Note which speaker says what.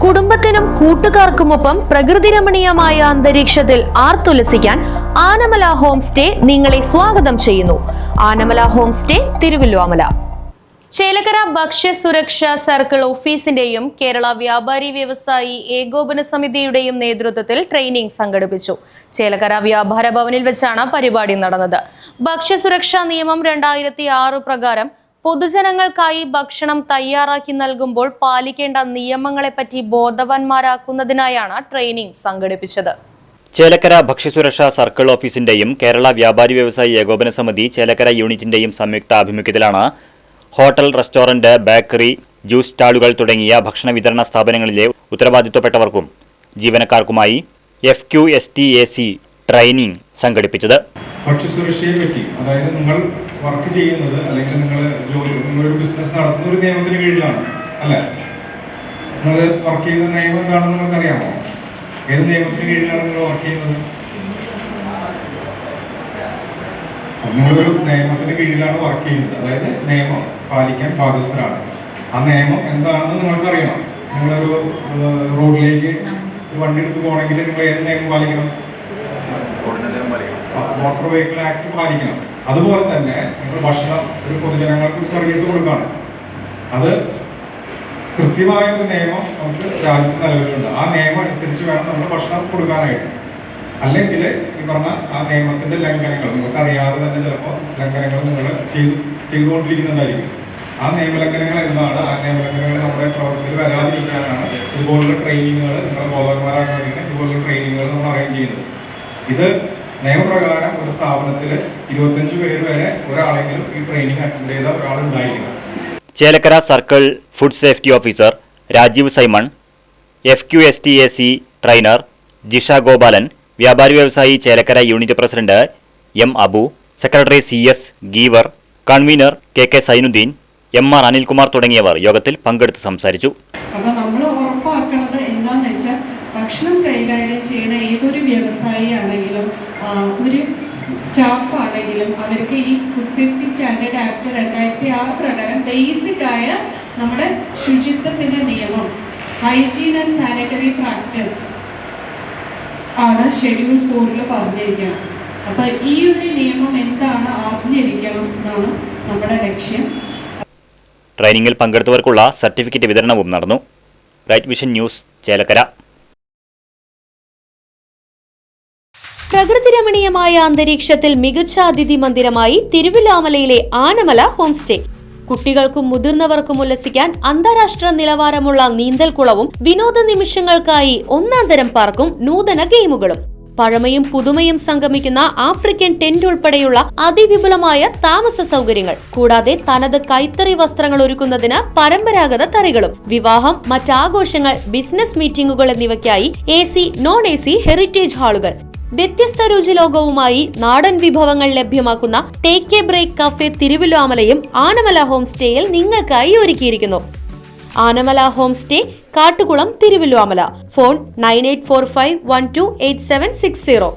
Speaker 1: കുടുംബത്തിനും കൂട്ടുകാർക്കുമൊപ്പം പ്രകൃതി രമണീയമായ അന്തരീക്ഷത്തിൽ ആർത്തുലസിക്കാൻ ആനമല ഹോം സ്റ്റേ നിങ്ങളെ സ്വാഗതം ചെയ്യുന്നു. Anamala home stay, Thiruvilwamala. ചേലക്കര ഭക്ഷ്യസുരക്ഷാ സർക്കിൾ ഓഫീസിന്റെയും കേരള വ്യാപാരി വ്യവസായി ഏകോപന സമിതിയുടെയും നേതൃത്വത്തിൽ ട്രെയിനിംഗ് സംഘടിപ്പിച്ചു. ചേലക്കര വ്യാപാര ഭവനിൽ വെച്ചാണ് പരിപാടി നടന്നത്. ഭക്ഷ്യസുരക്ഷാ നിയമം 2006 പ്രകാരം പൊതുജനങ്ങൾക്കായി ഭക്ഷണം തയ്യാറാക്കി നൽകുമ്പോൾ പാലിക്കേണ്ട നിയമങ്ങളെപ്പറ്റി ബോധവാന്മാരാക്കുന്നതിനായാണ് ട്രെയിനിംഗ് സംഘടിപ്പിച്ചത്.
Speaker 2: ചേലക്കര ഭക്ഷ്യസുരക്ഷാ സർക്കിൾ ഓഫീസിന്റെയും കേരള വ്യാപാരി വ്യവസായി ഏകോപന സമിതി ചേലക്കര യൂണിറ്റിന്റെയും സംയുക്ത ആഭിമുഖ്യത്തിലാണ് ഹോട്ടൽ, റെസ്റ്റോറന്റ്, ബേക്കറി, ജ്യൂസ് സ്റ്റാളുകൾ തുടങ്ങിയ ഭക്ഷണ വിതരണ സ്ഥാപനങ്ങളിലെ ഉത്തരവാദിത്വപ്പെട്ടവർക്കും ജീവനക്കാർക്കുമായി FQSTAC ട്രെയിനിംഗ് സംഘടിപ്പിച്ചത്.
Speaker 3: ഭക്ഷ്യസുരക്ഷയെ പറ്റി, അതായത് നിങ്ങൾ വർക്ക് ചെയ്യുന്നത് അല്ലെങ്കിൽ നിങ്ങളൊരു ബിസിനസ് നടത്തുന്ന ഒരു നിയമത്തിന് കീഴിലാണ് അല്ലെ? നിങ്ങൾ വർക്ക് ചെയ്യുന്ന നിയമം എന്താണെന്ന് നിങ്ങൾക്ക് അറിയാമോ? ഏത് നിയമത്തിന് കീഴിലാണ് നിങ്ങൾ വർക്ക് ചെയ്യുന്നത്? നിങ്ങളൊരു നിയമത്തിന് കീഴിലാണ് വർക്ക് ചെയ്യുന്നത്, അതായത് നിയമം പാലിക്കാൻ ബാധ്യസ്ഥരാണ്. ആ നിയമം എന്താണെന്ന് നിങ്ങൾക്ക് അറിയണം. നിങ്ങളൊരു റോഡിലേക്ക് വണ്ടി എടുത്ത് പോകണമെങ്കിൽ നിങ്ങൾ ഏത് നിയമം പാലിക്കണം? മോട്ടോർ വെഹിക്കിൾ ആക്ട് പാലിക്കണം. അതുപോലെ തന്നെ നിങ്ങൾ ഭക്ഷണം ഒരു പൊതുജനങ്ങൾക്ക് സർവീസ് കൊടുക്കുകയാണ്. അത് കൃത്യമായ ഒരു നിയമം നമുക്ക് രാജ്യത്ത് നിലവിലുണ്ട്. ആ നിയമം അനുസരിച്ച് വേണം നമ്മൾ ഭക്ഷണം കൊടുക്കാനായിട്ട്. അല്ലെങ്കിൽ ഈ പറഞ്ഞ ആ നിയമത്തിന്റെ ലംഘനങ്ങൾ നിങ്ങൾക്ക് അറിയാതെ തന്നെ ചിലപ്പോൾ ലംഘനങ്ങൾ നിങ്ങൾ ചെയ്തുകൊണ്ടിരിക്കുന്നുണ്ടായിരിക്കും. ആ നിയമലംഘനങ്ങൾ എന്താണ്? ആ നിയമലംഘനങ്ങൾ നമ്മുടെ പ്രവർത്തനത്തിൽ വരാതിരിക്കാനാണ് ഇതുപോലുള്ള ട്രെയിനിങ്ങുകൾ, നിങ്ങളെ ബോധവാന്മാരാക്കാൻ വേണ്ടിയിട്ട് ഇതുപോലുള്ള ട്രെയിനിങ്ങുകൾ നമ്മൾ അറേഞ്ച് ചെയ്യുന്നത്. ഇത് നിയമപ്രകാരം ഒരു സ്ഥാപനത്തിൽ 25 പേര് വരെ ഒരാളെങ്കിലും ഈ ട്രെയിനിങ് അറ്റൻഡ് ചെയ്ത ഒരാളുണ്ടായിരിക്കണം.
Speaker 2: Chelakkara circle food safety officer Rajeev Simon, FQSTAC trainer Jisha Gopalan, വ്യാപാരി വ്യവസായി Chelakkara unit president M Abu, secretary CS Geevar, convener KK Sainuddin, MR Anilkumar തുടങ്ങിയവർ യോഗത്തിൽ പങ്കെടുത്ത് സംസാരിച്ചു.
Speaker 4: അപ്പോൾ നമ്മൾ ഉറപ്പാക്കുന്നത് എന്താണെന്ന് വെച്ചാൽ ഭക്ഷണം കൈകാര്യം ചെയ്യുന്ന ഏതൊരു വ്യവസായി ആണെങ്കിലും ഒരു സ്റ്റാഫ് ആണെങ്കിലും അവർക്ക് ഈ ഫുഡ് സേഫ്റ്റി സ്റ്റാൻഡേർഡ് ആക്ട് 2006 പ്രകാരം ബേസിക് ആയ നമ്മുടെ ശുചിത്വത്തിന്റെ നിയമം, ഹൈജീൻ ആൻഡ് സാനിറ്ററി പ്രാക്ടീസ് ആണ് ഷെഡ്യൂൾ 4 പറഞ്ഞിരിക്കുന്നത്. അപ്പൊ ഈ ഒരു നിയമം എന്താണ് അറിഞ്ഞിരിക്കണം എന്നാണ് നമ്മുടെ ലക്ഷ്യം.
Speaker 2: ട്രെയിനിങ്ങിൽ പങ്കെടുത്തവർക്കുള്ള സർട്ടിഫിക്കറ്റ് വിതരണവും നടന്നു. Right vision news, Chelakkara.
Speaker 1: പ്രകൃതി രമണീയമായ അന്തരീക്ഷത്തിൽ മികച്ച അതിഥി മന്ദിരമായി തിരുവല്ലോമലയിലെ ആനമല ഹോം സ്റ്റേ. കുട്ടികൾക്കും മുതിർന്നവർക്കും ഉല്ലസിക്കാൻ അന്താരാഷ്ട്ര നിലവാരമുള്ള നീന്തൽക്കുളവും വിനോദ നിമിഷങ്ങൾക്കായി ഒന്നാന്തരം പാർക്കും നൂതന ഗെയിമുകളും. പഴമയും പുതുമയും സംഗമിക്കുന്ന ആഫ്രിക്കൻ ടെന്റ് ഉൾപ്പെടെയുള്ള അതിവിപുലമായ താമസ സൗകര്യങ്ങൾ, കൂടാതെ തനത് കൈത്തറി വസ്ത്രങ്ങൾ ഒരുക്കുന്നതിന് പരമ്പരാഗത തറികളും, വിവാഹം, മറ്റാഘോഷങ്ങൾ, ബിസിനസ് മീറ്റിംഗുകൾ എന്നിവയ്ക്കായി AC, non-AC ഹെറിറ്റേജ് ഹാളുകൾ. വ്യത്യസ്ത രുചിലോകവുമായി നാടൻ വിഭവങ്ങൾ ലഭ്യമാക്കുന്ന ടേക്ക് എ ബ്രേക്ക് കഫേ തിരുവല്ലോമലയും ആനമല ഹോം സ്റ്റേയിൽ നിങ്ങൾക്കായി ഒരുക്കിയിരിക്കുന്നു. Anamala home stay, Kattukulam, Thiruvilwamala. Phone 9845128760.